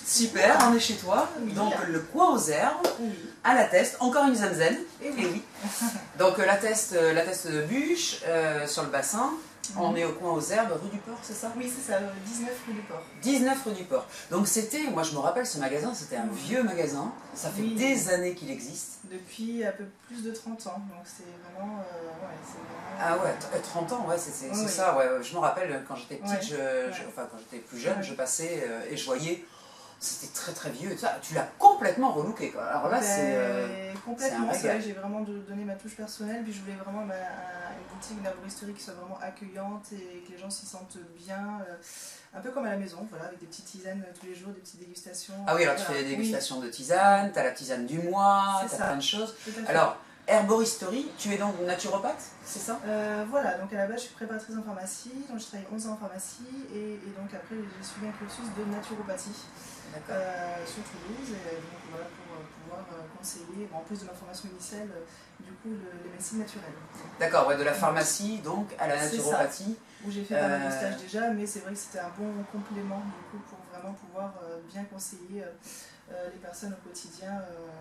Super, on est chez toi, Oui. donc le coin aux herbes, Oui. à la Teste, encore une Zamzen. Et Et oui. Donc la Teste de Bûche, sur le bassin. On est au coin aux herbes, rue du Port, c'est ça? Oui, c'est ça, 19 rue du Port. 19 rue du Port. Donc c'était, moi je me rappelle ce magasin, c'était un vieux magasin. Ça fait des années qu'il existe. Depuis un peu plus de 30 ans, donc c'est vraiment... Ah ouais, 30 ans, ouais, c'est oui. ça, ouais. Je me rappelle quand j'étais petite, Ouais. enfin quand j'étais plus jeune, je passais et je voyais, c'était très très vieux. Tu l'as complètement relooké, quoi. Alors là, complètement, c'est c'est vrai que j'ai vraiment donné ma touche personnelle, puis je voulais vraiment une boutique, une arboristerie qui soit vraiment accueillante et que les gens s'y sentent bien, un peu comme à la maison, voilà, avec des petites tisanes tous les jours, des petites dégustations. Ah oui, alors tu fais des dégustations de tisane, tu as la tisane du mois, tu as plein de choses. Alors, herboristerie, tu es donc naturopathe, c'est ça? Voilà, donc à la base je suis préparatrice en pharmacie, donc je travaille 11 ans en pharmacie et donc après j'ai suivi un cursus de naturopathie sur Toulouse, et donc voilà, pour pouvoir conseiller, en plus de ma formation initiale, du coup les médecines naturelles. D'accord, ouais, de la pharmacie donc à la naturopathie. Où j'ai fait pas mal de stages déjà, mais c'est vrai que c'était un bon complément du coup pour vraiment pouvoir bien conseiller les personnes au quotidien.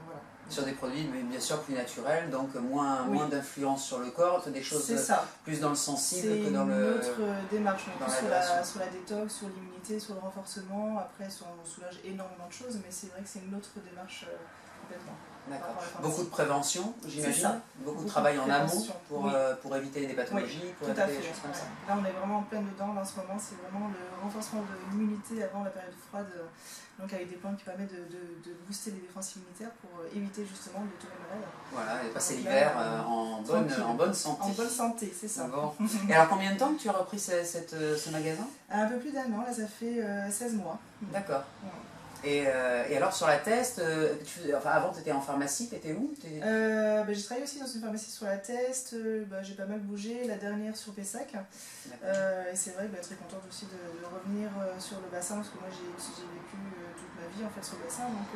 Voilà. Sur des produits mais bien sûr plus naturels, donc moins d'influence sur le corps, des choses plus dans le sensible que dans le... C'est une autre démarche, sur la détox, sur l'immunité, sur le renforcement. Après on soulage énormément de choses, mais c'est vrai que c'est une autre démarche complètement. D'accord. Beaucoup de prévention, j'imagine. Beaucoup de travail en amont pour éviter des pathologies, pour éviter des choses comme ça. Là, on est vraiment en plein dedans. Là, en ce moment, c'est vraiment le renforcement de l'immunité avant la période froide. Donc, avec des plantes qui permettent de booster les défenses immunitaires pour éviter justement de tomber malade. Voilà, et passer l'hiver en bonne santé. En bonne santé, c'est ça. Bon. Et alors, combien de temps que tu as repris ce magasin? Un peu plus d'1 an. Là, ça fait 16 mois. D'accord. Et alors sur la Teste, avant tu étais en pharmacie, tu étais où? J'ai travaillé aussi dans une pharmacie sur la Teste, j'ai pas mal bougé, la dernière sur Pessac. Et c'est vrai que très contente aussi de revenir sur le bassin, parce que moi j'ai vécu toute ma vie en fait sur le bassin, donc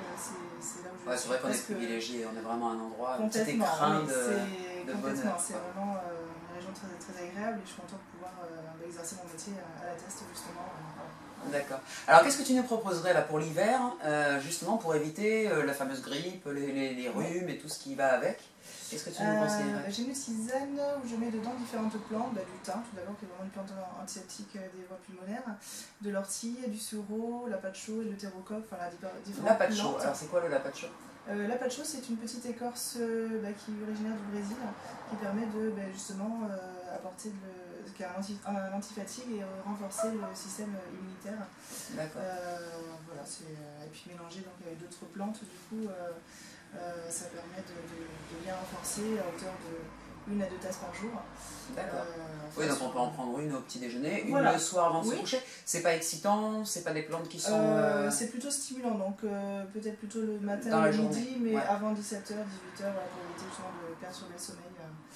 c'est là où je suis. C'est vrai qu'on est privilégié, on est vraiment un endroit, un petit complètement, écrin de bonheur. C'est vraiment une région très, très agréable et je suis contente de pouvoir exercer mon métier à la Teste justement. D'accord. Alors qu'est-ce que tu nous proposerais là pour l'hiver, justement pour éviter la fameuse grippe, les rhumes et tout ce qui va avec? Qu'est-ce que tu nous conseillerais? J'ai une tisane où je mets dedans différentes plantes, du thym tout d'abord, qui est vraiment une plante antiseptique des voies pulmonaires, de l'ortie, du sureau, l'apacho et le terrocoque, enfin différentes l'apacho, plantes. alors c'est quoi le l'apacho? L'apacho, c'est une petite écorce qui est originaire du Brésil, qui permet de justement apporter qui a un antifatigue et renforcer le système immunitaire. D'accord. Voilà, et puis mélanger donc, avec d'autres plantes, du coup, ça permet de bien renforcer à hauteur de 1 à 2 tasses par jour. D'accord. Oui, donc on peut en prendre une au petit déjeuner, une le soir avant de se coucher. C'est pas excitant, c'est pas des plantes qui sont... C'est plutôt stimulant, donc peut-être plutôt le matin dans la ou le journée. midi, mais avant 17h, 18h, pour éviter justement de perturber le sommeil.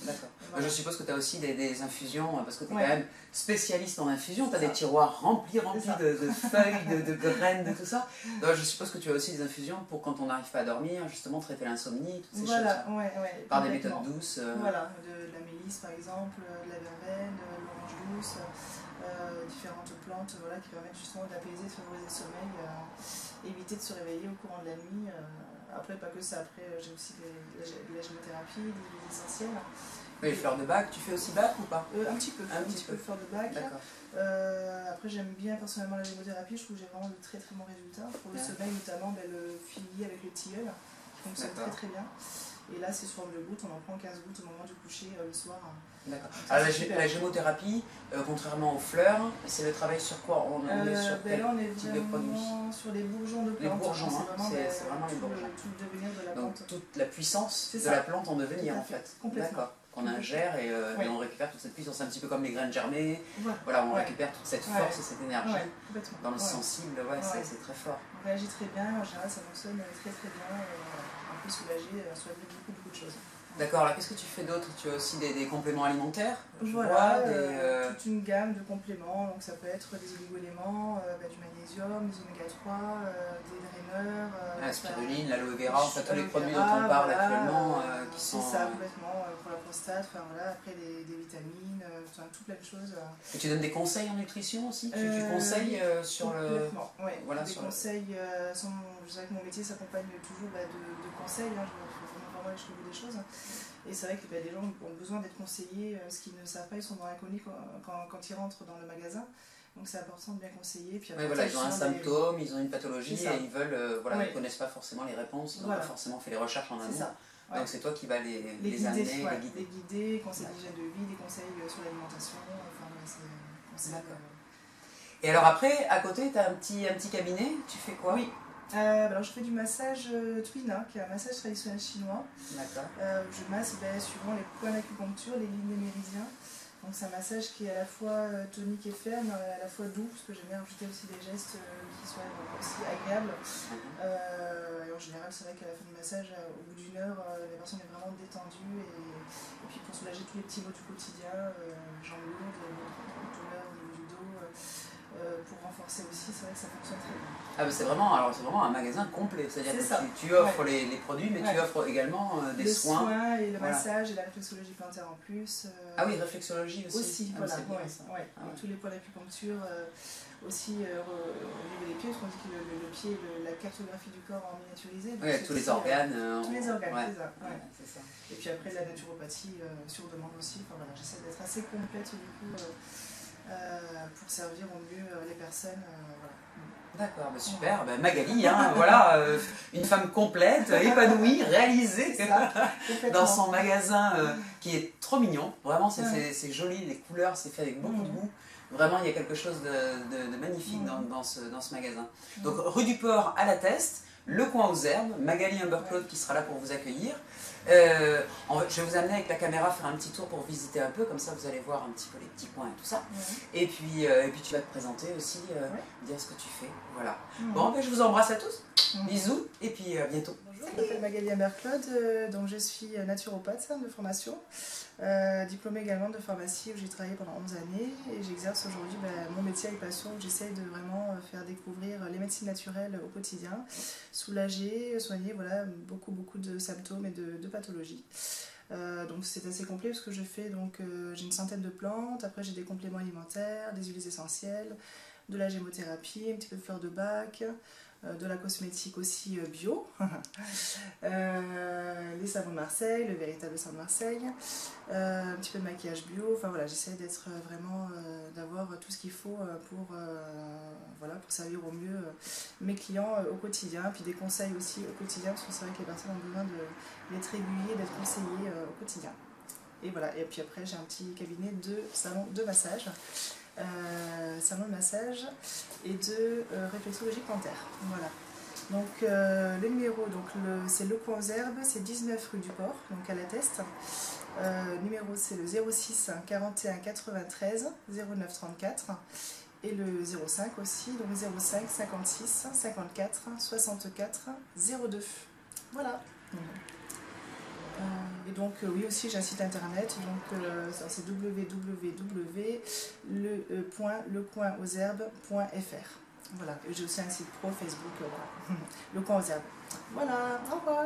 D'accord. Je suppose que tu as aussi des infusions, parce que tu es quand même spécialiste en infusion, tu as des tiroirs remplis de feuilles, de graines, de tout ça. Donc, je suppose que tu as aussi des infusions pour quand on n'arrive pas à dormir, justement traiter l'insomnie, toutes ces choses. Par des méthodes douces. Voilà, de la mélisse par exemple, de la verveine, de l'orange douce, différentes plantes qui permettent justement d'apaiser, de favoriser le sommeil, éviter de se réveiller au courant de la nuit. Après, pas que ça, après j'ai aussi de la gémothérapie, des huiles essentielles. Oui, les fleurs de bac, tu fais aussi bac ou pas? Un petit peu fleurs de bac. Après, j'aime bien personnellement la gémothérapie, je trouve que j'ai vraiment de très très bons résultats. Pour le sommeil, notamment le filier avec le tilleul, qui fonctionne très très bien. Et là, c'est sous forme de gouttes, on en prend 15 gouttes au moment du coucher le soir. D'accord. Alors la gémothérapie, contrairement aux fleurs, c'est le travail sur quoi? On est sur quel type de produit? Sur les bourgeons de plantes. Les bourgeons, c'est vraiment les bourgeons. Tout le devenir de la plante. Donc toute la puissance de la plante en devenir en fait. D'accord. Qu'on ingère et on récupère toute cette puissance, un petit peu comme les graines germées. Voilà, on récupère toute cette force et cette énergie. Dans le sensible, c'est très fort. On réagit très bien, en général ça fonctionne très très bien. On peut soulager, soulager beaucoup de choses. D'accord, alors qu'est-ce que tu fais d'autre? Tu as aussi des compléments alimentaires? Voilà, toute une gamme de compléments, donc ça peut être des oligo-éléments, du magnésium, des oméga 3, des draineurs. la spiruline, l'aloe vera, en fait tous les Aloe produits dont vera, on parle voilà, actuellement qui sont... C'est ça, complètement, pour la prostate, enfin voilà, après des vitamines, enfin, tout plein de choses. Et tu donnes des conseils en nutrition aussi? Tu conseilles sur le... Complètement, oui. Voilà, des conseils, je dirais que mon métier s'accompagne toujours de conseils, hein, je fais vraiment les des choses. Et c'est vrai que des gens ont besoin d'être conseillés, ce qu'ils ne savent pas, ils sont dans l'inconnu quand ils rentrent dans le magasin. Donc c'est important de bien conseiller. Puis après, voilà, ils ont un symptôme, ils ont une pathologie et ils veulent, voilà, oui. ils ne connaissent pas forcément les réponses, ils n'ont pas forcément fait les recherches en amont. Ça. Ouais. Donc c'est toi qui vas les guider, amener, les guider, conseils d'hygiène de vie, des conseils sur l'alimentation. Enfin, c'est d'accord. Et alors après, à côté, tu as un petit cabinet, tu fais quoi? Oui. Alors je fais du massage Twina, qui est un massage traditionnel chinois. D'accord. Je masse suivant les points d'acupuncture, les lignes des méridiens. Donc c'est un massage qui est à la fois tonique et ferme, à la fois doux, parce que j'aime bien rajouter aussi des gestes qui soient aussi agréables. Et en général, c'est vrai qu'à la fin du massage, au bout d'une heure, la personne est vraiment détendue. Et puis pour soulager tous les petits maux du quotidien, jambes lourdes, douleurs au niveau du dos, pour renforcer aussi, c'est vrai que ça fonctionne très bien. Ah, c'est vraiment un magasin complet, c'est-à-dire que tu offres les produits, mais tu offres également des soins. Les soins et le massage et la réflexologie plantaire en plus. Ah oui, réflexologie aussi. Aussi, voilà. Tous les points d'acupuncture aussi au niveau des pieds, parce qu'on dit que le pied est la cartographie du corps en miniaturisé. Oui, tous les organes. Tous les organes, c'est ça. Et puis après, la naturopathie sur demande aussi. Enfin, voilà, j'essaie d'être assez complète du coup pour servir au mieux les personnes. Voilà. D'accord, super. Magali, hein, voilà, une femme complète, épanouie, réalisée dans son magasin qui est trop mignon. Vraiment, c'est joli, les couleurs, c'est fait avec beaucoup de goût. Vraiment, il y a quelque chose de magnifique dans ce magasin. Donc, rue du Port à La Teste, le coin aux herbes, Magali Humber-Claude qui sera là pour vous accueillir. Je vais vous amener avec la caméra faire un petit tour pour visiter un peu, comme ça vous allez voir un petit peu les petits coins et tout ça. Et puis tu vas te présenter aussi, dire ce que tu fais. Voilà. Bon, je vous embrasse à tous. Bisous et puis à bientôt. Bonjour, je m'appelle Magali Humber-Claude, donc je suis naturopathe de formation, diplômée également de pharmacie où j'ai travaillé pendant 11 années et j'exerce aujourd'hui mon métier avec passion où j'essaye de vraiment faire découvrir les médecines naturelles au quotidien, soulager, soigner beaucoup de symptômes et de pathologies. Donc c'est assez complet parce que je fais j'ai une centaine de plantes, après j'ai des compléments alimentaires, des huiles essentielles, de la gémothérapie, un petit peu de fleurs de bac, de la cosmétique aussi bio, les savons de Marseille, le véritable savon de Marseille, un petit peu de maquillage bio, enfin voilà, j'essaie d'être vraiment, d'avoir tout ce qu'il faut pour servir au mieux mes clients au quotidien, puis des conseils aussi au quotidien, parce que c'est vrai que les personnes ont besoin d'être aiguillées, d'être conseillées au quotidien. Et voilà, et puis après j'ai un petit cabinet de salon de massage. Salon de massage et de réflexologie plantaire. Voilà. Donc le numéro, c'est le coin aux herbes, c'est 19 rue du Port, donc à La Teste. Numéro c'est le 06 41 93 09 34 et le 05 aussi, donc 05 56 54 64 02. Voilà. Et donc oui aussi j'ai un site internet, donc c'est www.lecoinausherbes.fr. Voilà, et j'ai aussi un site pro Facebook, le coin aux herbes. Voilà, au revoir.